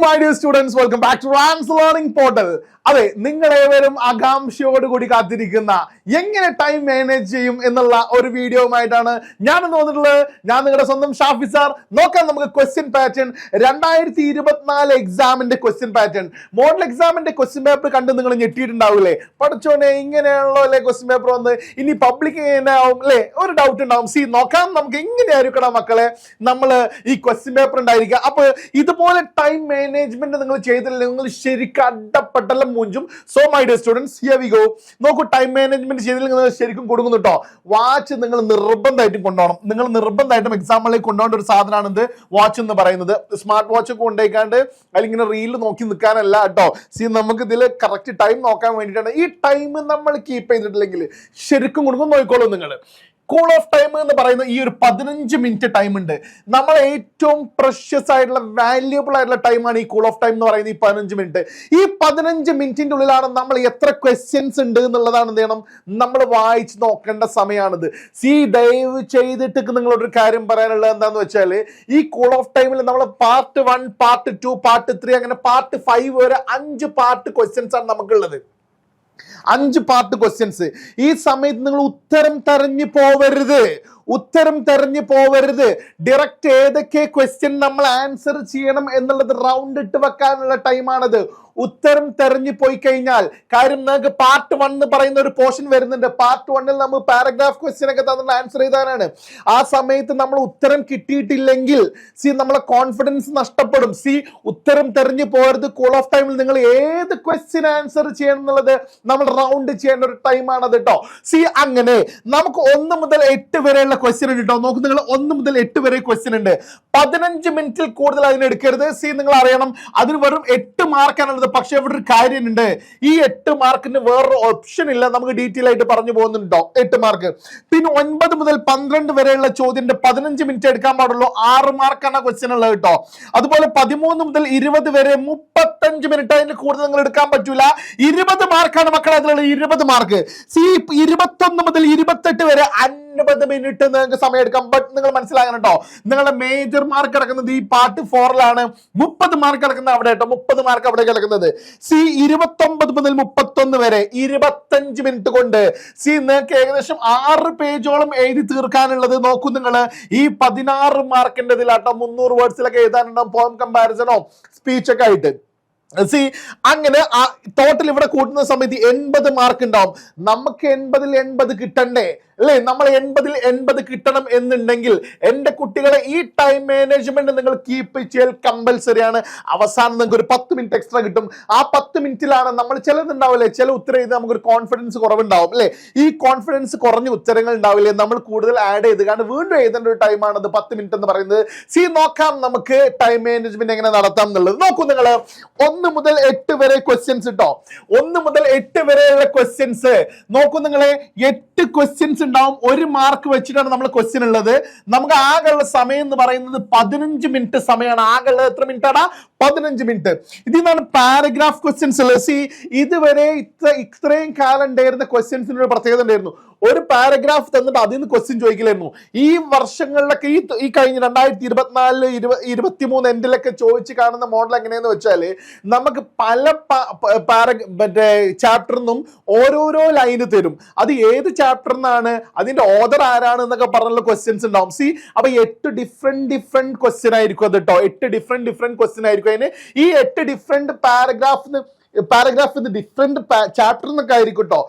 my dear students, welcome back to Rams Learning Portal. അതെ, നിങ്ങളേവരും ആകാംക്ഷയോടുകൂടി കാത്തിരിക്കുന്ന എങ്ങനെ ടൈം മാനേജ് ചെയ്യും എന്നുള്ള ഒരു വീഡിയോയുമായിട്ടാണ് ഞാൻ വന്നിട്ടുള്ളത്. ഞാൻ നിങ്ങളുടെ സ്വന്തം ഷാഫി സാർ. നോക്കാം നമുക്ക് ക്വസ്റ്റ്യൻ പാറ്റേൺ 2024 എക്സാമിന്റെ ക്വസ്റ്റ്യൻ പാറ്റേൺ. മോഡൽ എക്സാമിന്റെ ക്വസ്റ്റ്യൻ പേപ്പർ കണ്ട് നിങ്ങൾ ഞെട്ടിയിട്ടുണ്ടാവില്ലേ? പഠിച്ചോനെ ഇങ്ങനെയാണല്ലോ അല്ലെ ക്വസ്റ്റ്യൻ പേപ്പർ വന്ന്, ഇനി പബ്ലിക് എങ്ങനെയാവും അല്ലെ? ഒരു ഡൗട്ട് ഉണ്ടാവും. നോക്കാം നമുക്ക് എങ്ങനെയായിരിക്കണം മക്കളെ നമ്മൾ ഈ ക്വസ്റ്റ്യൻ പേപ്പർ ഉണ്ടായിരിക്കുക. അപ്പൊ ഇതുപോലെ ടൈം മാനേജ്മെന്റ് നിങ്ങൾ ചെയ്തില്ല, നിങ്ങൾ ശരിക്കും അഡപ്പെട്ടെല്ലാം മുഞ്ചും. So my dear students, here we go. നോക്കൂ, ടൈം മാനേജ്മെന്റ് ചെയ്തില്ലെങ്കിൽ നിങ്ങൾ ശരിക്കും കൊടുക്കുന്നു കേട്ടോ. വാച്ച് നിങ്ങൾ നിർബന്ധമായിട്ടും കൊണ്ടുപോകണം. നിങ്ങൾ നിർബന്ധമായിട്ടും എക്സാമ്പിളിലേക്ക് കൊണ്ടുപോകേണ്ട ഒരു സാധനമാണ് ഇത് വാച്ച് എന്ന് പറയുന്നത്. സ്മാർട്ട് വാച്ച് ഒക്കെ കൊണ്ടുപോയിക്കാണ്ട് അതിലിങ്ങനെ റീൽ നോക്കി നിൽക്കാനല്ല കേട്ടോ. നമുക്ക് ഇതിൽ കറക്റ്റ് ടൈം നോക്കാൻ വേണ്ടിയിട്ടാണ്. ഈ ടൈം നമ്മൾ കീപ്പ് ചെയ്തിട്ടില്ലെങ്കിൽ ശരിക്കും കൊടുക്കും. നോക്കിക്കോളൂ നിങ്ങൾ. കൂൾ ഓഫ് ടൈം എന്ന് പറയുന്ന ഈ ഒരു 15 മിനിറ്റ് ടൈം ഉണ്ട്. നമ്മൾ ഏറ്റവും പ്രഷ്യസ് ആയിട്ടുള്ള വാല്യുബിൾ ആയിട്ടുള്ള ടൈമാണ് ഈ കൂൾ ഓഫ് ടൈം എന്ന് പറയുന്നത്. ഈ 15 മിനിറ്റ്, ഈ 15 മിനിറ്റിന്റെ ഉള്ളിലാണ് നമ്മൾ എത്ര ക്വസ്റ്റ്യൻസ് ഉണ്ട് എന്നുള്ളതാണ് എന്ത് ചെയ്യണം, നമ്മൾ വായിച്ച് നോക്കേണ്ട സമയമാണിത്. ദയവ് ചെയ്തിട്ട് നിങ്ങളോടൊരു കാര്യം പറയാനുള്ളത് എന്താന്ന് വെച്ചാൽ, ഈ കൂൾ ഓഫ് ടൈമിൽ നമ്മൾ പാർട്ട് 1, പാർട്ട് 2, പാർട്ട് 3 അങ്ങനെ പാർട്ട് 5 വരെ 5 പാർട്ട് ക്വസ്റ്റ്യൻസ് ആണ് നമുക്കുള്ളത്. 5 പാർട്ട് ക്വസ്റ്റ്യൻസ്. ഈ സമയത്ത് നിങ്ങൾ ഉത്തരം തെരഞ്ഞു പോവരുത്. ഡയറക്റ്റ് ഏതൊക്കെ ക്വസ്റ്റ്യൻ നമ്മൾ ആൻസർ ചെയ്യണം എന്നുള്ളത് റൗണ്ട് ഇട്ട് വെക്കാനുള്ള ടൈമാണത്. ഉത്തരം തെരഞ്ഞു പോയി കഴിഞ്ഞാൽ, കാര്യം നിങ്ങൾക്ക് പാർട്ട് 1 എന്ന് പറയുന്ന ഒരു പോർഷൻ വരുന്നുണ്ട്. പാർട്ട് 1ൽ നമ്മൾ പാരഗ്രാഫ് ക്വസ്റ്റ്യൻ ഒക്കെ തന്നിട്ട് ആൻസർ ചെയ്താനാണ്. ആ സമയത്ത് നമ്മൾ ഉത്തരം കിട്ടിയിട്ടില്ലെങ്കിൽ നമ്മളെ കോൺഫിഡൻസ് നഷ്ടപ്പെടും. ഉത്തരം തെരഞ്ഞു പോകരുത്. കൂൾ ഓഫ് ടൈമിൽ നിങ്ങൾ ഏത് ക്വസ്റ്റ്യൻ ആൻസർ ചെയ്യണം എന്നുള്ളത് നമ്മൾ റൗണ്ട് ചെയ്യേണ്ട ഒരു ടൈമാണത് കേട്ടോ. അങ്ങനെ നമുക്ക് 1 മുതൽ 8 വരെയുള്ള ക്വസ്റ്റ്യൻ ഉണ്ട് കേട്ടോ. നോക്ക്, നിങ്ങൾ 1 മുതൽ 8 വരെ ക്വസ്റ്റ്യൻ ഉണ്ട്. 15 മിനിറ്റിൽ കൂടുതൽ അതിനെടുക്കരുത്. നിങ്ങൾ അറിയണം, അതിന് വെറും 8 മാർക്കാണുള്ളത്. പക്ഷെ ഇവിടെ ഒരു കാര്യമുണ്ട്, ഈ 8 മാർക്കിന് വേറൊരു ഓപ്ഷൻ ഇല്ല. നമുക്ക് ഡീറ്റെയിൽ ആയിട്ട് പറഞ്ഞു പോകുന്നുണ്ടോ 8 മാർക്ക്. പിന്നെ 9 മുതൽ 12 വരെയുള്ള ചോദ്യം 15 മിനിറ്റ് എടുക്കാൻ പാടുള്ളൂ. 6 മാർക്കാണ് ക്വസ്റ്റ്യൻ ഉള്ളത് കേട്ടോ. അതുപോലെ 13 മുതൽ 20 വരെ 35 മിനിറ്റ്, അതിന് കൂടുതൽ നിങ്ങൾ എടുക്കാൻ പറ്റൂല. 20 മാർക്കാണ് മക്കളെ അതിലുള്ള 20 മാർക്ക്. 21 മുതൽ 28 വരെ 50 മിനിറ്റ് നിങ്ങൾക്ക് സമയം എടുക്കാം. ബട്ട് നിങ്ങൾ മനസ്സിലാക്കണം കേട്ടോ, നിങ്ങളുടെ മേജർ മാർക്ക് കിടക്കുന്നത് ഈ പാർട്ട് 4ലാണ്. 30 മാർക്ക് കിടക്കുന്നത് അവിടെ കേട്ടോ. 30 മാർക്ക് അവിടെ കിടക്കുന്നത്. 29 മുതൽ 31 വരെ 25 മിനിറ്റ് കൊണ്ട് നിങ്ങൾക്ക് ഏകദേശം 6 പേജോളം എഴുതി തീർക്കാനുള്ളത്. നോക്കൂ നിങ്ങൾ, ഈ 16 മാർക്കിന്റെ ഇതിലാട്ടോ 300 വേർഡ്സിലൊക്കെ എഴുതാനുണ്ടാവും, പോം കമ്പാരിസണോ സ്പീച്ച് ഒക്കെ ആയിട്ട്. അങ്ങനെ ടോട്ടൽ ഇവിടെ കൂട്ടുന്ന സമയത്ത് 80 മാർക്ക് ഉണ്ടാവും. നമുക്ക് 80ൽ 80 കിട്ടണ്ടേ അല്ലേ? നമ്മൾ 80ൽ 80 കിട്ടണം എന്നുണ്ടെങ്കിൽ എൻ്റെ കുട്ടികളെ ഈ ടൈം മാനേജ്മെന്റ് നിങ്ങൾ കീപ്പ് ചെയ്യൽ കമ്പൽസറി ആണ്. അവസാനം നിങ്ങൾക്ക് ഒരു 10 മിനിറ്റ് എക്സ്ട്രാ കിട്ടും. ആ 10 മിനിറ്റിലാണ് നമ്മൾ ചിലതുണ്ടാവില്ലേ, ചില ഉത്തരം എഴുതി നമുക്കൊരു കോൺഫിഡൻസ് കുറവുണ്ടാവും അല്ലേ? ഈ കോൺഫിഡൻസ് കുറഞ്ഞ ഉത്തരങ്ങൾ ഉണ്ടാവില്ലേ, നമ്മൾ കൂടുതൽ ആഡ് ചെയ്ത് കാരണം വീണ്ടും എഴുതേണ്ട ഒരു ടൈമാണത് 10 മിനിറ്റ് എന്ന് പറയുന്നത്. നോക്കാം നമുക്ക് ടൈം മാനേജ്മെന്റ് എങ്ങനെ നടത്താം എന്നുള്ളത്. നോക്കൂ നിങ്ങൾ, 1 മുതൽ 8 വരെ ക്വസ്റ്റ്യൻസ് കേട്ടോ. 1 മുതൽ 8 വരെയുള്ള ക്വസ്റ്റ്യൻസ് നോക്കൂ നിങ്ങളെ. 8 ക്വസ്റ്റ്യൻസ് ഉണ്ടാവും. 1 മാർക്ക് വെച്ചിട്ടാണ് നമ്മൾ ക്വസ്റ്റ്യൻ ഉള്ളത്. നമുക്ക് ആകെയുള്ള സമയം എന്ന് പറയുന്നത് 15 മിനിറ്റ് സമയമാണ്. ആകെയുള്ളത് എത്ര മിനിറ്റ് ആണ്? 15 മിനിറ്റ്. ഇതിൽ നിന്നാണ് പാരഗ്രാഫ് ക്വസ്റ്റ്യൻസ് ഉള്ളത്. ഇതുവരെ ഇത്രയും കാലം ഉണ്ടായിരുന്ന ക്വസ്റ്റ്യൻസിന് ഒരു പ്രത്യേകത ഉണ്ടായിരുന്നു. ഒരു പാരഗ്രാഫ് തന്നിട്ട് അതിൽ നിന്ന് ക്വസ്റ്റ്യൻ ചോദിക്കലായിരുന്നു. ഈ വർഷങ്ങളിലൊക്കെ ഈ കഴിഞ്ഞ 2024, 2023 എൻഡിലൊക്കെ ചോദിച്ച് കാണുന്ന മോഡൽ എങ്ങനെയെന്ന് വെച്ചാൽ, നമുക്ക് പല ചാപ്റ്ററിനും ഓരോരോ ലൈന് തരും. അത് ഏത് ചാപ്റ്ററിനാണ്, അതിന്റെ ഓർഡർ ആരാണ് എന്നൊക്കെ പറഞ്ഞുള്ള ക്വസ്റ്റ്യൻസ് ഉണ്ടാവും. അപ്പൊ 8 ഡിഫറെന്റ് ക്വസ്റ്റ്യൻ ആയിരിക്കും അത് കേട്ടോ. 8 ഡിഫറെന്റ് ക്വസ്റ്റ്യൻ ആയിരിക്കും. അതിന് ഈ 8 ഡിഫറെന്റ് പാരഗ്രാഫ് ഡിഫറെന്റ് ചാപ്റ്റർ എന്നൊക്കെ ആയിരിക്കും കേട്ടോ.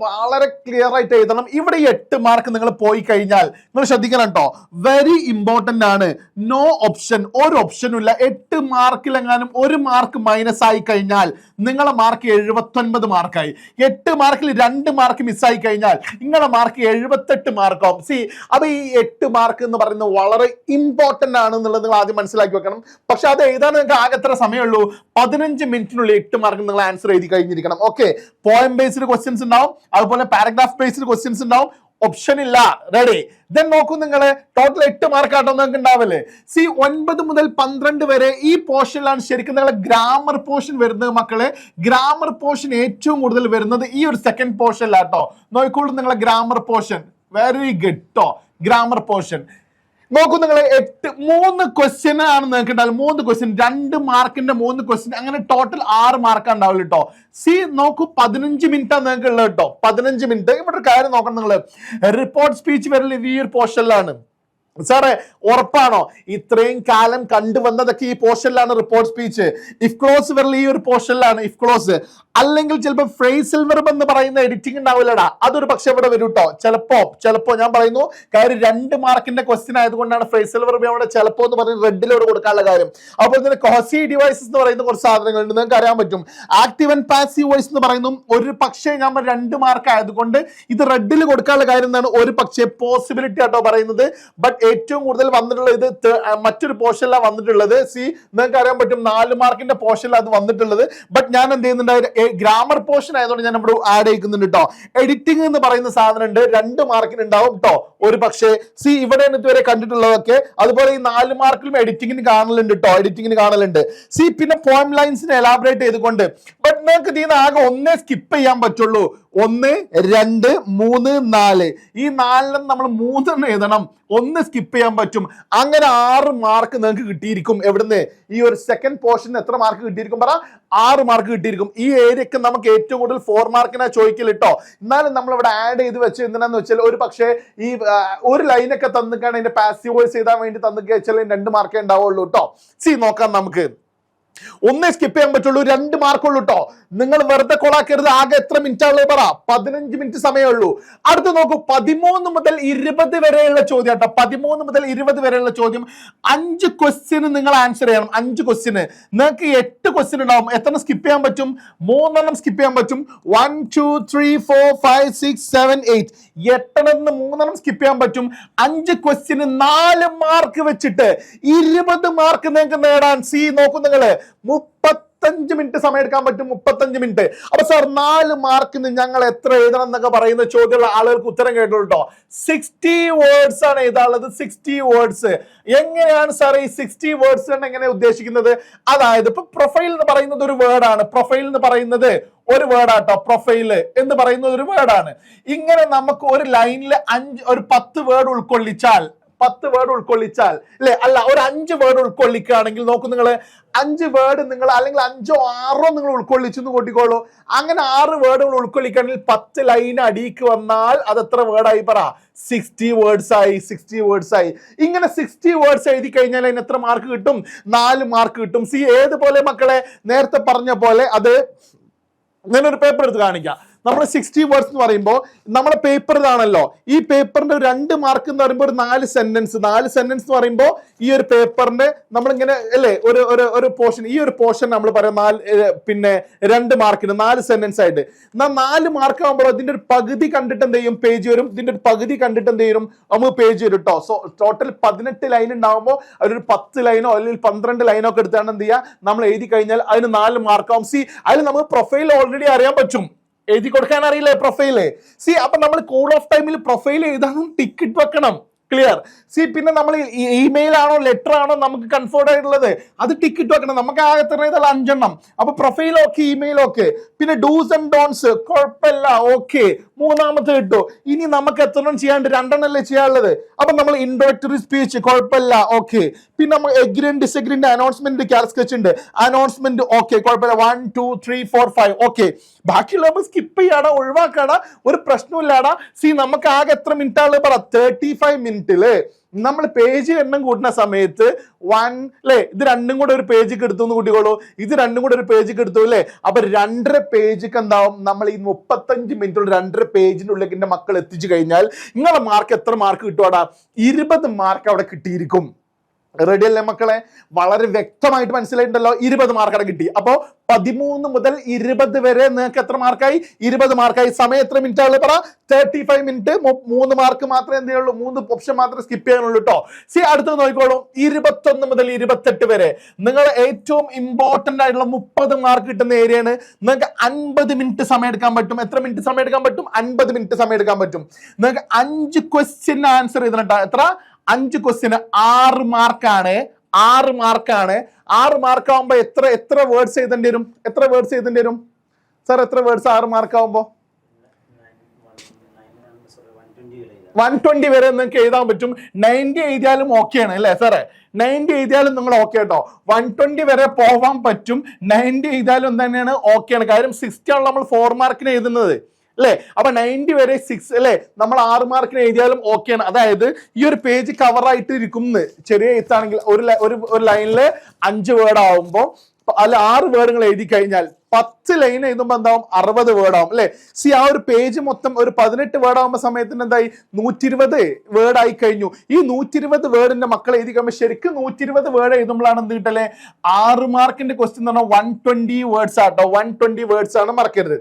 വളരെ ക്ലിയർ ആയിട്ട് എഴുതണം. ഇവിടെ 8 മാർക്ക് നിങ്ങൾ പോയി കഴിഞ്ഞാൽ നിങ്ങൾ ശ്രദ്ധിക്കണം കേട്ടോ, വെരി ഇമ്പോർട്ടന്റ് ആണ്. നോ ഓപ്ഷൻ, ഒരു ഓപ്ഷനും ഇല്ല. 8 മാർക്കിലെങ്ങാനും 1 മാർക്ക് മൈനസ് ആയി കഴിഞ്ഞാൽ നിങ്ങളെ മാർക്ക് 79 മാർക്കായി. 8 മാർക്കിൽ 2 മാർക്ക് മിസ്സായി കഴിഞ്ഞാൽ നിങ്ങളുടെ മാർക്ക് 78 മാർക്കാവും. അപ്പൊ ഈ 8 മാർക്ക് എന്ന് പറയുന്നത് വളരെ ഇമ്പോർട്ടന്റ് ആണ് എന്നുള്ളത് നിങ്ങൾ ആദ്യം മനസ്സിലാക്കി വെക്കണം. പക്ഷെ അത് എഴുതാൻ നിങ്ങൾക്ക് ആകെ എത്ര സമയമുള്ളൂ? 15 മിനിറ്റിനുള്ളിൽ 8 മാർക്ക് നിങ്ങൾ ആൻസർ എഴുതി കഴിഞ്ഞിരിക്കണം. ഓക്കെ, പോയം ബേസ്ഡ് ക്വസ്റ്റ്യൻസ് ഉണ്ടാവും, അതുപോലെ പാരഗ്രാഫ് ബേസ്ഡ് ക്വസ്റ്റ്യൻസ് ഉണ്ടാവും. ഓപ്ഷൻ ഇല്ല. റെഡി? ദെൻ നോക്കൂ നിങ്ങൾ, ടോട്ടൽ 8 മാർക്കാട്ടോ നിങ്ങൾക്ക് ഉണ്ടാവില്ലേ. 9 മുതൽ 12 വരെ ഈ പോർഷനിലാണ് ശരിക്കും നിങ്ങളെ ഗ്രാമർ പോർഷൻ വരുന്നത് മക്കളെ. ഗ്രാമർ പോർഷൻ ഏറ്റവും കൂടുതൽ വരുന്നത് ഈ ഒരു സെക്കൻഡ് പോർഷനിലാട്ടോ. നോക്കിക്കോളൂ നിങ്ങളെ ഗ്രാമർ പോർഷൻ. വെരി ഗുഡ് ട്ടോ. ഗ്രാമർ പോർഷൻ നോക്കൂ നിങ്ങളെ 3 ക്വസ്റ്റ്യൻ ആണ് നിങ്ങൾക്ക് ഉണ്ടാവില്ല. 3 ക്വസ്റ്റ്യൻ 2 മാർക്കിന്റെ 3 ക്വസ്റ്റ്യൻ, അങ്ങനെ ടോട്ടൽ 6 മാർക്ക് ഉണ്ടാവില്ല കേട്ടോ. സി നോക്കൂ 15 മിനിറ്റാണ് നിങ്ങൾക്ക് ഉള്ളത് കേട്ടോ. 15 മിനിറ്റ്. ഇവിടെ ഒരു കാര്യം നോക്കണം നിങ്ങള്, റിപ്പോർട്ട് സ്പീച്ച് വരൽ ഈ ഒരു പോർഷനിലാണ്. സാറേ ഉറപ്പാണോ? ഇത്രയും കാലം കണ്ടുവന്നതൊക്കെ ഈ പോർഷനിലാണ് റിപ്പോർട്ട് സ്പീച്ച്. ഇഫ് ക്ലോസ് വരൽ ഈ ഒരു പോർഷനിലാണ്. ഇഫ് ക്ലോസ് അല്ലെങ്കിൽ ചിലപ്പോൾ ഫ്രേസൽ വെർബ് എന്ന് പറയുന്ന എഡിറ്റിംഗ് ഉണ്ടാവില്ലടാ, അതൊരു പക്ഷെ ഇവിടെ വരും കേട്ടോ. ചിലപ്പോ ഞാൻ പറയുന്നു, കാര്യം 2 മാർക്കിന്റെ ക്വസ്റ്റ്യൻ ആയതുകൊണ്ടാണ് ഫ്രേസൽ വെർബ് അവിടെ ചിലപ്പോ എന്ന് പറയുന്നത് റെഡിലോട് കൊടുക്കാനുള്ള കാര്യം. അതുപോലെ തന്നെ കോസി ഡിവൈസസ് എന്ന് പറയുന്ന കുറച്ച് സാധനങ്ങളുണ്ട്, നിങ്ങൾക്ക് അറിയാൻ പറ്റും. ആക്റ്റീവ് ആൻഡ് പാസീവ് വോയിസ് എന്ന് പറയുന്നു ഒരു പക്ഷേ ഞാൻ 2 മാർക്ക് ആയതുകൊണ്ട് ഇത് റെഡിൽ കൊടുക്കാനുള്ള കാര്യം എന്താണ്, ഒരു പക്ഷേ പോസിബിലിറ്റി ആട്ടോ പറയുന്നത്. ബട്ട് ഏറ്റവും കൂടുതൽ വന്നിട്ടുള്ളത് ഇത് മറ്റൊരു പോർഷനിലാണ് വന്നിട്ടുള്ളത്. സി നിങ്ങൾക്ക് അറിയാൻ പറ്റും 4 മാർക്കിന്റെ പോർഷനിലാണ് അത് വന്നിട്ടുള്ളത്. ബട്ട് ഞാൻ എന്ത് ചെയ്യുന്നുണ്ട്, ഗ്രാമർ പോർഷൻ ആയതുകൊണ്ട് ഞാൻ ഇവിടെ ആഡ് ചെയ്യിക്കുന്നുണ്ട് കേട്ടോ. എഡിറ്റിംഗ് എന്ന് പറയുന്ന സാധനം ഉണ്ട്, 2 മാർക്കിന് ഉണ്ടാവും കേട്ടോ ഒരു പക്ഷേ. സി ഇവിടെ ഇതുവരെ കണ്ടിട്ടുള്ളതൊക്കെ അതുപോലെ ഈ 4 മാർക്കിലും എഡിറ്റിംഗിന് കാണലുണ്ട് കേട്ടോ, എഡിറ്റിംഗിന് കാണലുണ്ട്. സി പിന്നെ പോയിന്റ് ലൈൻസിനെ എലാബറേറ്റ് ചെയ്തുകൊണ്ട്. ബട്ട് നിങ്ങൾക്ക് ഇതിന് ആകെ ഒന്നേ സ്കിപ്പ് ചെയ്യാൻ പറ്റുള്ളൂ. 1, 2, 3, 4 ഈ 4 നമ്മൾ 3 എഴുതണം, 1 സ്കിപ്പ് ചെയ്യാൻ പറ്റും. അങ്ങനെ 6 മാർക്ക് നിങ്ങൾക്ക് കിട്ടിയിരിക്കും. എവിടുന്ന്? ഈ ഒരു സെക്കൻഡ് പോർഷന് എത്ര മാർക്ക് കിട്ടിയിരിക്കും പറ? 6 മാർക്ക് കിട്ടിയിരിക്കും. ഈ ഏരിയക്ക് നമുക്ക് ഏറ്റവും കൂടുതൽ 4 മാർക്കിനാ ചോദിക്കൽ കേട്ടോ. എന്നാലും നമ്മൾ ഇവിടെ ആഡ് ചെയ്ത് വെച്ച് എന്തിനാന്ന് വെച്ചാൽ ഒരു പക്ഷേ ഈ ഒരു ലൈനൊക്കെ തന്നിക്കാണ് അതിന്റെ പാസീവ് വോയിസ് ചെയ്താൻ വേണ്ടി തന്നിക്കുക വെച്ചാൽ 2 മാർക്കേ ഉണ്ടാവുള്ളൂ കേട്ടോ. സി നോക്കാം നമുക്ക്. 1 സ്കിപ്പ് ചെയ്യാൻ പറ്റുള്ളൂ, 2 മാർക്കുള്ളൂ കേട്ടോ. നിങ്ങൾ വെറുതെ കൊളാക്കരുത്. ആകെ എത്ര മിനിറ്റ് ആണല്ലോ പറ? 15 മിനിറ്റ് സമയമുള്ളൂ. അടുത്ത് നോക്കൂ, 13 മുതൽ 20 വരെയുള്ള ചോദ്യം കേട്ടോ. 13 മുതൽ 20 വരെയുള്ള ചോദ്യം 5 ക്വസ്റ്റ്യന് നിങ്ങൾ ആൻസർ ചെയ്യണം. 5 ക്വസ്റ്റ്യന് നിങ്ങൾക്ക് 8 ക്വസ്റ്റ്യൻ ഉണ്ടാവും. എത്ര സ്കിപ്പ് ചെയ്യാൻ പറ്റും? 3 സ്കിപ്പ് ചെയ്യാൻ പറ്റും. 1 2 3 4 5 6 7 8 8 3 സ്കിപ്പ് ചെയ്യാൻ പറ്റും. 5 ക്വസ്റ്റ്യന് 4 മാർക്ക് വെച്ചിട്ട് 20 മാർക്ക് നിങ്ങൾക്ക് നേടാൻ. സി നോക്കൂ നിങ്ങള്, 35 മിനിറ്റ് സമയം എടുക്കാൻ പറ്റും. 35 മിനിറ്റ്. അപ്പൊ സാർ 4 മാർക്കിന് ഞങ്ങൾ എത്ര എഴുതണം എന്നൊക്കെ പറയുന്ന ചോദ്യമുള്ള ആളുകൾക്ക് ഉത്തരം കേട്ടോളൂ കേട്ടോ. 60 വേർഡ്സ് ആണ് എഴുതാനുള്ളത്. 60 വേർഡ്സ്. എങ്ങനെയാണ് സാർ ഈ 60 വേർഡ്സ് എങ്ങനെ ഉദ്ദേശിക്കുന്നത്? അതായത് ഇപ്പൊ പ്രൊഫൈൽ എന്ന് പറയുന്നത് ഒരു വേർഡാണ്. പ്രൊഫൈൽ എന്ന് പറയുന്നത് ഒരു വേർഡാട്ടോ. പ്രൊഫൈൽ എന്ന് പറയുന്നത് ഒരു വേർഡാണ്. ഇങ്ങനെ നമുക്ക് ഒരു ലൈനിൽ 10 വേർഡ് ഉൾക്കൊള്ളിച്ചാൽ 10 വേർഡ് ഉൾക്കൊള്ളിച്ചാൽ അല്ലെ, അല്ല ഒരു 5 വേർഡ് ഉൾക്കൊള്ളിക്കുകയാണെങ്കിൽ നോക്കൂ നിങ്ങൾ, 5 വേർഡ് നിങ്ങൾ അല്ലെങ്കിൽ 5 or 6 നിങ്ങൾ ഉൾക്കൊള്ളിച്ചു എന്ന് കൂട്ടിക്കോളൂ. അങ്ങനെ 6 വേർഡുകൾ ഉൾക്കൊള്ളിക്കുകയാണെങ്കിൽ 10 ലൈൻ അടിക്ക് വന്നാൽ അത് എത്ര വേർഡായി പറ? 60 വേർഡ്സ് ആയി. 60 വേർഡ്സ് ആയി. ഇങ്ങനെ 60 വേർഡ്സ് എഴുതി കഴിഞ്ഞാൽ അതിന് എത്ര മാർക്ക് കിട്ടും? 4 മാർക്ക് കിട്ടും. സി ഏതുപോലെ മക്കളെ, നേരത്തെ പറഞ്ഞ പോലെ അത് ഞാനൊരു പേപ്പർ എടുത്ത് കാണിക്കാം. നമ്മൾ 60 വേർഡ്സ് എന്ന് പറയുമ്പോൾ നമ്മുടെ പേപ്പർ ഇതാണല്ലോ. ഈ പേപ്പറിന്റെ 2 മാർക്ക് എന്ന് പറയുമ്പോൾ ഒരു 4 സെന്റൻസ് എന്ന് പറയുമ്പോൾ ഈ ഒരു പേപ്പറിന്റെ നമ്മളിങ്ങനെ അല്ലേ ഒരു പോർഷൻ, ഈ ഒരു പോർഷൻ നമ്മൾ പറയാം 2 മാർക്കിന് 4 സെന്റൻസ് ആയിട്ട്. എന്നാൽ 4 മാർക്ക് ആകുമ്പോൾ ഇതിന്റെ ഒരു പകുതി കണ്ടിട്ട് എന്ത് ചെയ്യും? പേജ് വരും. ഇതിന്റെ ഒരു പകുതി കണ്ടിട്ട് എന്ത് ചെയ്യും? നമുക്ക് പേജ് വരും കേട്ടോ. സോ ടോട്ടൽ 18 ലൈൻ ഉണ്ടാകുമ്പോൾ അതിലൊരു 10 ലൈനോ അല്ലെങ്കിൽ 12 ലൈനോ ഒക്കെ എടുത്താണ് എന്ത് ചെയ്യുക, നമ്മൾ എഴുതി കഴിഞ്ഞാൽ അതിന് 4 മാർക്കാവും. സി അതിൽ നമുക്ക് പ്രൊഫൈൽ ഓൾറെഡി അറിയാൻ പറ്റും. എഴുതി കൊടുക്കാൻ അറിയില്ലേ പ്രൊഫൈല്? സി അപ്പൊ നമ്മൾ കൂൾ ഓഫ് ടൈമിൽ പ്രൊഫൈൽ എഴുതാനും ടിക്കറ്റ് വെക്കണം. ക്ലിയർ? സി പിന്നെ നമ്മൾ ഇമെയിൽ ആണോ ലെറ്റർ ആണോ നമുക്ക് കൺഫേർഡ് ആയിട്ടുള്ളത്, അത് ടിക്കറ്റ് വെക്കണം. നമുക്ക് ആകെ എത്ര 5 എണ്ണം. അപ്പൊ പ്രൊഫൈൽ ഓക്കെ, ഇമെയിൽ ഓക്കെ. പിന്നെ ഡൂസ് ആൻഡ് ഡോൺസ് കുഴപ്പമില്ല, ഓക്കെ. 3ാമത്തെ കിട്ടും. ഇനി നമുക്ക് എത്ര എണ്ണം ചെയ്യാണ്ട്? 2 എണ്ണല്ലേ ചെയ്യാനുള്ളത്. അപ്പൊ നമ്മൾ ഇൻട്രോഡക്ടറി സ്പീച്ച് കുഴപ്പമില്ല, ഓക്കെ. പിന്നെ നമ്മൾ എഗ്രി ആൻഡ് ഡിസഗ്രിന്റെ അനൗൺസ്മെന്റ് സ്കെച്ച് ഉണ്ട്, അനൗൺസ്മെന്റ് ഓക്കെ കുഴപ്പമില്ല. 1 2 3 4 5 ഓക്കെ. ബാക്കിയുള്ള നമ്മൾ സ്കിപ്പ് ചെയ്യാടാ, ഒഴിവാക്കാടാ, ഒരു പ്രശ്നമില്ലാടാ. സി നമുക്ക് ആകെ എത്ര മിനിറ്റ് ആണ് പറ? 35 മിനിറ്റില് നമ്മൾ പേജ് എണ്ണം കൂട്ടുന്ന സമയത്ത് 1 അല്ലെ, ഇത് 2 കൂടെ ഒരു പേജ് എടുത്തു എന്ന് കൂട്ടിക്കോളൂ. ഇത് 2 കൂടെ ഒരു പേജ് എടുത്തു അല്ലെ. അപ്പൊ 2.5 പേജ് എന്താവും? നമ്മൾ ഈ 35 മിനിറ്റുള്ള 2.5 പേജിന്റെ ഉള്ളിലേക്ക് എന്റെ മക്കൾ എത്തിച്ചു കഴിഞ്ഞാൽ നിങ്ങളുടെ മാർക്ക് എത്ര മാർക്ക് കിട്ടുവാടാ? 20 മാർക്ക് അവിടെ കിട്ടിയിരിക്കും. റെഡി അല്ലേ മക്കളെ? വളരെ വ്യക്തമായിട്ട് മനസ്സിലായിട്ടുണ്ടല്ലോ. 20 മാർക്ക് അവിടെ കിട്ടി. അപ്പോ 13 മുതൽ 20 വരെ നിങ്ങൾക്ക് എത്ര മാർക്കായി? 20 മാർക്കായി. സമയം എത്ര മിനിറ്റ് ആണല്ലോ പറ? 35 മിനിറ്റ്. 3 മാർക്ക് മാത്രമേ എന്ത് ചെയ്യുള്ളൂ? 3 ഓപ്ഷൻ മാത്രമേ സ്കിപ്പ് ചെയ്യാനുള്ളൂ കേട്ടോ. സി അടുത്ത് നോക്കിക്കോളൂ. 21 മുതൽ 28 വരെ നിങ്ങൾ ഏറ്റവും ഇമ്പോർട്ടന്റ് ആയിട്ടുള്ള 30 മാർക്ക് കിട്ടുന്ന ഏരിയയാണ്. നിങ്ങൾക്ക് 50 മിനിറ്റ് സമയം എടുക്കാൻ പറ്റും. എത്ര മിനിറ്റ് സമയം എടുക്കാൻ പറ്റും? 50 മിനിറ്റ് സമയം എടുക്കാൻ പറ്റും. നിങ്ങൾക്ക് 5 ക്വസ്റ്റ്യൻ ആൻസർ ചെയ്തിട്ടുണ്ടോ? എത്ര? 5 ക്വസ്റ്റ്യന് 6 മാർക്കാണ്. 6 മാർക്കാണ്. 6 മാർക്ക് ആവുമ്പോ എത്ര വേർഡ്സ് എഴുതേണ്ടി വരും? എത്ര വേർഡ്സ് എഴുതേണ്ടി വരും സാർ? എത്ര വേർഡ്സ് 6 മാർക്ക് ആവുമ്പോ? 120 വരെ നിങ്ങൾക്ക് എഴുതാൻ പറ്റും. 90 എഴുതിയാലും ഓക്കെയാണ് അല്ലേ സാറേ? 90 എഴുതിയാലും നിങ്ങൾ ഓക്കെ കേട്ടോ. 120 വരെ പോവാൻ പറ്റും. 90 എഴുതിയാലും തന്നെയാണ് ഓക്കെയാണ്. കാര്യം 60 ആണ് നമ്മൾ 4 മാർക്കിന് എഴുതുന്നത് അല്ലേ? അപ്പൊ 90 വരെ 6 അല്ലേ, നമ്മൾ 6 മാർക്കിന് എഴുതിയാലും ഓക്കെയാണ്. അതായത് ഈ ഒരു പേജ് കവറായിട്ട് ഇരിക്കുന്നു. ചെറിയ എഴുത്താണെങ്കിൽ ഒരു ലൈനിൽ 5 വേർഡ് ആവുമ്പോൾ അല്ല 6 വേർഡുകൾ എഴുതി കഴിഞ്ഞാൽ 10 ലൈൻ എഴുതുമ്പോൾ എന്താവും? 60 വേർഡ് ആവും അല്ലെ? ആ ഒരു പേജ് മൊത്തം ഒരു 18 വേർഡ് ആവുമ്പോൾ സമയത്തിന് എന്തായി? 120 വേർഡ് ആയി കഴിഞ്ഞു. ഈ 120 വേർഡിന്റെ മക്കൾ എഴുതി കഴിയുമ്പോൾ ശരിക്കും 120 വേർഡ് എഴുതുമ്പോഴാണ് എന്ത് കിട്ടല്ലേ? 6 മാർക്കിന്റെ ക്വസ്റ്റ്യൻ എന്ന് പറഞ്ഞാൽ 120 വേർഡ്സ് ആട്ടോ. 120 വേർഡ്സ് ആണ്, മറക്കരുത്.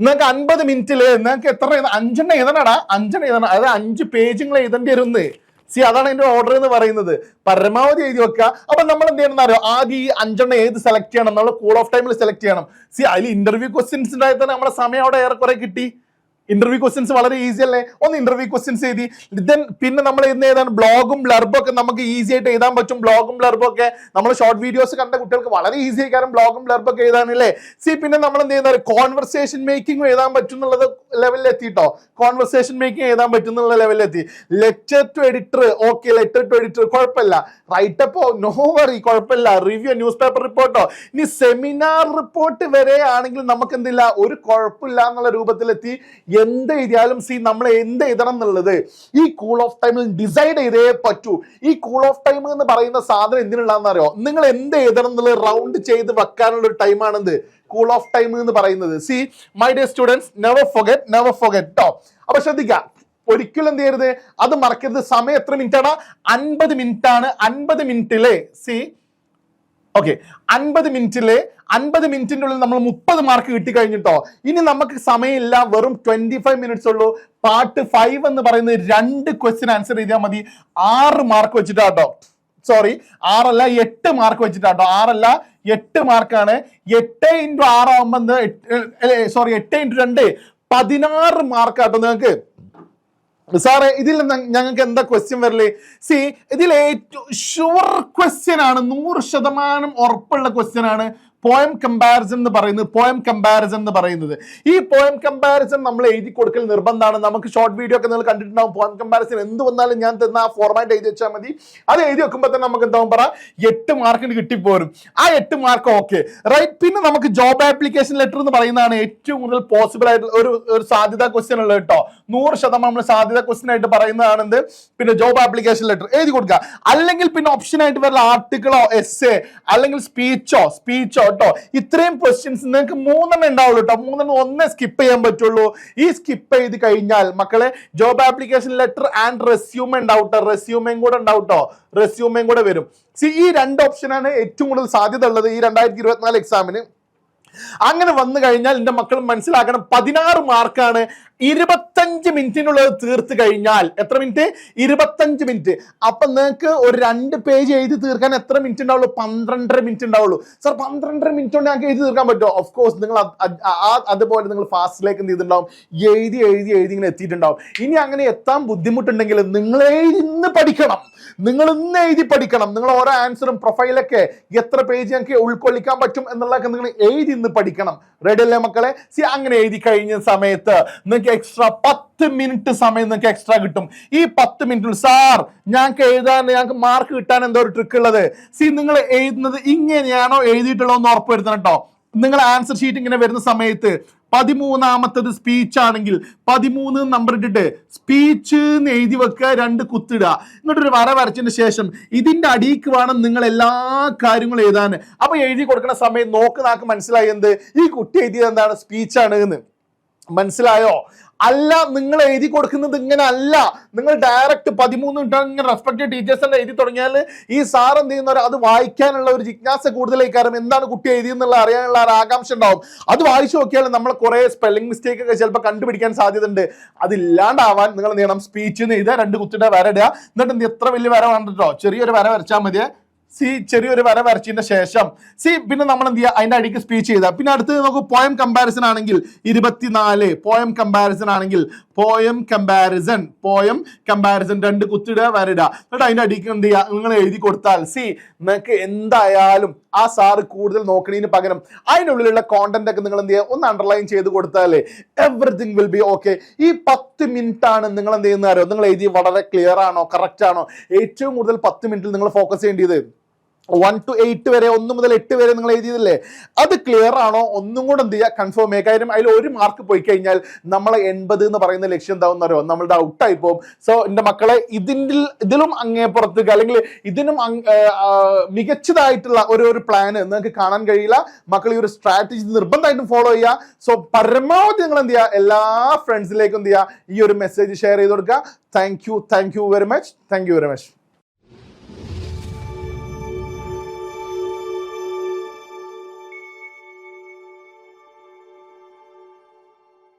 നിങ്ങൾക്ക് 50 മിനിറ്റില് നിങ്ങൾക്ക് എത്ര 5 എഴുതണടാ? 5 എഴുതണം. അതായത് 5 പേജുകൾ എഴുതേണ്ടി വരുന്നേ. അതാണ് അതിന്റെ ഓർഡർ എന്ന് പറയുന്നത്. പരമാവധി എഴുതി വെക്കുക. അപ്പൊ നമ്മൾ എന്ത് ചെയ്യണം അറിയോ? ആദ്യം ഈ 5 ഏത് സെലക്ട് ചെയ്യണം? നമ്മൾ കൂൾ ഓഫ് ടൈമിൽ സെലക്ട് ചെയ്യണം. അതിൽ ഇന്റർവ്യൂ ക്വസ്റ്റ്യൻസ് ഉണ്ടായി തന്നെ നമ്മുടെ സമയം അവിടെ ഏറെക്കുറെ കിട്ടി. ഇന്റർവ്യൂ ക്വസ്റ്റ്യൻസ് വളരെ ഈസി അല്ലേ? ഒന്ന് ഇന്റർവ്യൂ ക്വസ്റ്റ്യൻസ് എഴുതി. പിന്നെ നമ്മൾ ഇന്ന് ഏതാണ് ബ്ലോഗും ബ്ലർബും ഒക്കെ നമുക്ക് ഈസി ആയിട്ട് എഴുതാൻ പറ്റും. ബ്ലോഗും ബ്ലർബും ഒക്കെ നമ്മൾ ഷോർട്ട് വീഡിയോസ് കണ്ട കുട്ടികൾക്ക് വളരെ ഈസി ആയി കാരണം ബ്ലോഗും ബ്ലർബും ഒക്കെ എഴുതാനല്ലേ. പിന്നെ നമ്മൾ എന്ത് ചെയ്യുന്ന കോൺവെർസേഷൻ മേക്കിംഗ് എഴുതാൻ പറ്റും എന്നുള്ളത് ലെവലിൽ എത്തിട്ടോ. കോൺവെർസേഷൻ മേക്കിംഗ് എഴുതാൻ പറ്റും എന്നുള്ള ലെവലിലെത്തി. Letter to editor okay, letter to editor കുഴപ്പമില്ല. റൈറ്റപ്പോ നോ വറി, കുഴപ്പമില്ല. റിവ്യൂ, ന്യൂസ് പേപ്പർ റിപ്പോർട്ടോ, ഇനി സെമിനാർ റിപ്പോർട്ട് വരെ ആണെങ്കിൽ നമുക്ക് എന്തില്ല, ഒരു കുഴപ്പമില്ല എന്നുള്ള രൂപത്തിലെത്തി. എന്ത് എഴുതിയാലും നമ്മൾ എന്ത് എഴുതണം എന്നുള്ളത് ഈ കൂൾ ഓഫ് ടൈമിൽ ഡിസൈഡ് ചെയ്തേ പറ്റൂ. ഈ കൂൾ ഓഫ് ടൈം എന്ന് പറയുന്ന സാധനം എന്തിനുള്ളതെന്ന് അറിയോ? നിങ്ങൾ എന്ത് എഴുതണം എന്നുള്ളത് റൗണ്ട് ചെയ്ത് വെക്കാനുള്ള ഒരു ടൈമാണെന്ത് കൂൾ ഓഫ് ടൈം എന്ന് പറയുന്നത്. My dear students, never forget ട്ടോ. അപ്പൊ ശ്രദ്ധിക്കുക, ഒരിക്കലും എന്ത് ചെയ്യരുത്, അത് മറക്കരുത്. സമയം എത്ര മിനിറ്റ് ആണ്? 50 മിനിറ്റ് ആണ്. 50 മിനിറ്റിലെ ഓക്കെ 50 മിനിറ്റിന്റെ ഉള്ളിൽ നമ്മൾ 30 മാർക്ക് കിട്ടി കഴിഞ്ഞിട്ടോ. ഇനി നമുക്ക് സമയമില്ല, വെറും 25 മിനിറ്റ്സ് ഉള്ളൂ. പാർട്ട് 5 എന്ന് പറയുന്നത് 2 ക്വസ്റ്റ്യൻ ആൻസർ ചെയ്താൽ മതി. 6 മാർക്ക് വെച്ചിട്ടാട്ടോ. 6 അല്ല 8 മാർക്ക് വെച്ചിട്ടാട്ടോ. 6 അല്ല 8 മാർക്കാണ്. 8 × 6 ആവുമ്പോ 8 × 2 16 മാർക്കാട്ടോ നിങ്ങൾക്ക്. സാറേ ഇതിൽ ഞങ്ങൾക്ക് എന്താ ക്വസ്റ്റ്യൻ വരല്? ഇതിൽ ഏറ്റവും ഷുവർ ക്വസ്റ്റ്യൻ ആണ്, 100% ഉറപ്പുള്ള ക്വസ്റ്റ്യൻ ആണ് പോയം കമ്പാരിസൺ എന്ന് പറയുന്നത്. ഈ പോയം കമ്പാരിസൺ നമ്മൾ എഴുതി കൊടുക്കൽ നിർബന്ധമാണ്. നമുക്ക് ഷോർട്ട് വീഡിയോ ഒക്കെ നിങ്ങൾ കണ്ടിട്ടുണ്ടാവും. പോയം കമ്പാരിസൺ എന്ത് വന്നാലും ഞാൻ തന്ന ആ ഫോർമാറ്റ് എഴുതി വെച്ചാൽ മതി. അത് എഴുതി വെക്കുമ്പോൾ തന്നെ നമുക്ക് എന്താവും 8 മാർക്കിന് കിട്ടിപ്പോരും. ആ 8 മാർക്ക് ഓക്കെ റൈറ്റ്. പിന്നെ നമുക്ക് ജോബ് ആപ്ലിക്കേഷൻ ലെറ്റർ എന്ന് പറയുന്നതാണ് ഏറ്റവും കൂടുതൽ പോസിബിൾ ആയിട്ടുള്ള ഒരു സാധ്യത ക്വസ്റ്റ്യൻ ഉള്ളത് കേട്ടോ. 100% നമ്മൾ സാധ്യത ക്വസ്റ്റ്യൻ ആയിട്ട് പറയുന്നതാണെന്ത്. പിന്നെ ജോബ് ആപ്ലിക്കേഷൻ ലെറ്റർ എഴുതി കൊടുക്കുക. അല്ലെങ്കിൽ പിന്നെ ഓപ്ഷൻ ആയിട്ട് വരുന്ന ആർട്ടിക്കിളോ എസ്സേ അല്ലെങ്കിൽ സ്പീച്ചോ കേട്ടോ. ഇത്രയും ക്വസ്റ്റ്യൻസ് നിങ്ങൾക്ക് 3 ഉണ്ടാവുള്ളൂ കേട്ടോ. 3 ഒന്നേ സ്കിപ്പ് ചെയ്യാൻ പറ്റുള്ളൂ. ഈ സ്കിപ്പ് ചെയ്ത് കഴിഞ്ഞാൽ മക്കളെ job application letter and resume ഉണ്ടാവട്ടോ. റെസ്യൂമേയും കൂടെ വരും. ഈ 2 ഓപ്ഷനാണ് ഏറ്റവും കൂടുതൽ സാധ്യത ഉള്ളത് ഈ 2024 എക്സാമിന്. അങ്ങനെ വന്നു കഴിഞ്ഞാൽ എന്റെ മക്കൾ മനസ്സിലാക്കണം, 16 മാർക്കാണ്. 25 മിനിറ്റിനുള്ളത് തീർത്ത് കഴിഞ്ഞാൽ എത്ര മിനിറ്റ്? 25 മിനിറ്റ്. അപ്പൊ നിങ്ങൾക്ക് ഒരു 2 പേജ് എഴുതി തീർക്കാൻ എത്ര മിനിറ്റ് ഉണ്ടാവുള്ളൂ? 12.5 മിനിറ്റ് ഉണ്ടാവുള്ളൂ. സാർ 12.5 മിനിറ്റ് കൊണ്ട് ഞങ്ങൾക്ക് എഴുതി തീർക്കാൻ പറ്റുമോ? ഓഫ് കോഴ്സ് നിങ്ങൾ അതുപോലെ നിങ്ങൾ ഫാസ്റ്റിലേക്ക് എന്ത് ചെയ്തിട്ടുണ്ടാവും? എഴുതി ഇങ്ങനെ എത്തിയിട്ടുണ്ടാവും. ഇനി അങ്ങനെ എത്താൻ ബുദ്ധിമുട്ടുണ്ടെങ്കിൽ നിങ്ങൾ ഇന്ന് പഠിക്കണം. നിങ്ങൾ ഓരോ ആൻസറും പ്രൊഫൈലൊക്കെ എത്ര പേജ് ഞങ്ങൾക്ക് ഉൾക്കൊള്ളിക്കാൻ പറ്റും എന്നുള്ളതൊക്കെ നിങ്ങൾ എഴുതി ഇന്ന് പഠിക്കണം. റെഡി അല്ലേ മക്കളെ? സി അങ്ങനെ എഴുതി കഴിഞ്ഞ സമയത്ത് നിങ്ങൾക്ക് എക്സ്ട്രാ 10 മിനിറ്റ് സമയം നിങ്ങൾക്ക് എക്സ്ട്രാ കിട്ടും. ഈ 10 മിനിറ്റിൽ സാർ ഞങ്ങൾക്ക് മാർക്ക് കിട്ടാൻ എന്തോ ഒരു ട്രിക്ക് ഉള്ളത്. സി നിങ്ങൾ എഴുതുന്നത് ഇങ്ങനെയാണോ എഴുതിയിട്ടുള്ളതെന്ന് ഉറപ്പുവരുത്തണം കേട്ടോ. നിങ്ങൾ ആൻസർ ഷീറ്റ് ഇങ്ങനെ വരുന്ന സമയത്ത് 13ാമത്തത് സ്പീച്ച് ആണെങ്കിൽ 13 നമ്പർ ഇട്ടിട്ട് സ്പീച്ച് എന്ന് എഴുതി വെക്കുക, 2 കുത്തിടുക, എന്നിട്ടൊരു വര വരച്ചതിന് ശേഷം ഇതിന്റെ അടിയിക്ക് വേണം നിങ്ങൾ എല്ലാ കാര്യങ്ങളും എഴുതാൻ. അപ്പൊ എഴുതി കൊടുക്കുന്ന സമയം നാക്ക് മനസ്സിലായി എന്ത് ഈ കുട്ടി എഴുതിയത് എന്താണ്? സ്പീച്ചാണ് എന്ന്. മനസ്സിലായോ? അല്ല, നിങ്ങൾ എഴുതി കൊടുക്കുന്നത് ഇങ്ങനെ അല്ല. നിങ്ങൾ ഡയറക്റ്റ് 13 ഇങ്ങനെ റെസ്പെക്റ്റഡ് ടീച്ചേഴ്സ് എല്ലാം എഴുതി തുടങ്ങിയാൽ ഈ സാർ എന്ത് ചെയ്യുന്നവർ അത് വായിക്കാനുള്ള ഒരു ജിജ്ഞാസ കൂടുതലായി. കാരണം എന്താണ് കുട്ടി എഴുതിയെന്നുള്ള അറിയാനുള്ള ഒരു ആകാംക്ഷ ഉണ്ടാവും. അത് വായിച്ചു നോക്കിയാൽ നമ്മൾ കുറെ സ്പെല്ലിംഗ് മിസ്റ്റേക്ക് ഒക്കെ ചിലപ്പോൾ കണ്ടുപിടിക്കാൻ സാധ്യത ഉണ്ട്. അതില്ലാണ്ടാവാൻ നിങ്ങൾ എന്ത് ചെയ്യണം? സ്പീച്ച് എന്ന് എഴുതുക, 2 കുത്തിയുടെ വര ഇടുക. എന്നിട്ട് എത്ര വലിയ വര വേണ്ടോ? ചെറിയൊരു വര വരച്ചാൽ മതിയെ. ചെറിയൊരു വര വരച്ചതിന് ശേഷം പിന്നെ നമ്മൾ എന്ത് ചെയ്യുക? അതിന്റെ അടിക്ക് സ്പീച്ച് ചെയ്താൽ. പിന്നെ അടുത്ത് നമുക്ക് പോയം കമ്പാരിസൺ ആണെങ്കിൽ 24. Poem comparison 2 കുത്തിടുക, വരയിടുക. എന്നിട്ട് അതിന്റെ അടിക്ക് എന്ത് ചെയ്യുക? നിങ്ങൾ എഴുതി കൊടുത്താൽ നിങ്ങൾക്ക് എന്തായാലും ആ സാറ് കൂടുതൽ നോക്കണതിന് പകരം അതിനുള്ളിലുള്ള കോണ്ടന്റ് ഒക്കെ നിങ്ങൾ എന്ത് ചെയ്യുക? ഒന്ന് അണ്ടർലൈൻ ചെയ്ത് കൊടുത്താലേ എവറിത്തിങ് വിൽ ബി ഓക്കെ. ഈ 10 10 മിനിറ്റ് ആണ് നിങ്ങൾ എന്ത് ചെയ്യുന്ന അറിയോ, നിങ്ങൾ എഴുതി വളരെ ക്ലിയർ ആണോ കറക്റ്റ് ആണോ, ഏറ്റവും കൂടുതൽ 10 മിനിറ്റിൽ നിങ്ങൾ ഫോക്കസ് ചെയ്യേണ്ടത് 1 to 8 വരെ, 1 മുതൽ 8 വരെ നിങ്ങൾ എഴുതിയതില്ലേ, അത് ക്ലിയർ ആണോ ഒന്നും കൂടെ എന്ത് ചെയ്യുക, കൺഫേം ചെയ്യുക. കാര്യം അതിൽ ഒരു മാർക്ക് പോയി കഴിഞ്ഞാൽ നമ്മളെ 80 എന്ന് പറയുന്ന ലക്ഷ്യം എന്താണെന്ന് അറിയോ, നമ്മളുടെ ഔട്ടായി പോകും. സോ എൻ്റെ മക്കളെ, ഇതിലും അങ്ങേപ്പുറത്തേക്ക് അല്ലെങ്കിൽ ഇതിനും മികച്ചതായിട്ടുള്ള ഒരു പ്ലാന് നിങ്ങൾക്ക് കാണാൻ കഴിയില്ല. മക്കൾ ഈ ഒരു സ്ട്രാറ്റജി നിർബന്ധമായിട്ടും ഫോളോ ചെയ്യുക. സോ പരമാവധി നിങ്ങൾ എന്ത് ചെയ്യുക, എല്ലാ ഫ്രണ്ട്സിലേക്കും എന്ത് ചെയ്യുക, ഈ ഒരു മെസ്സേജ് ഷെയർ ചെയ്ത് കൊടുക്കുക. Thank you very much.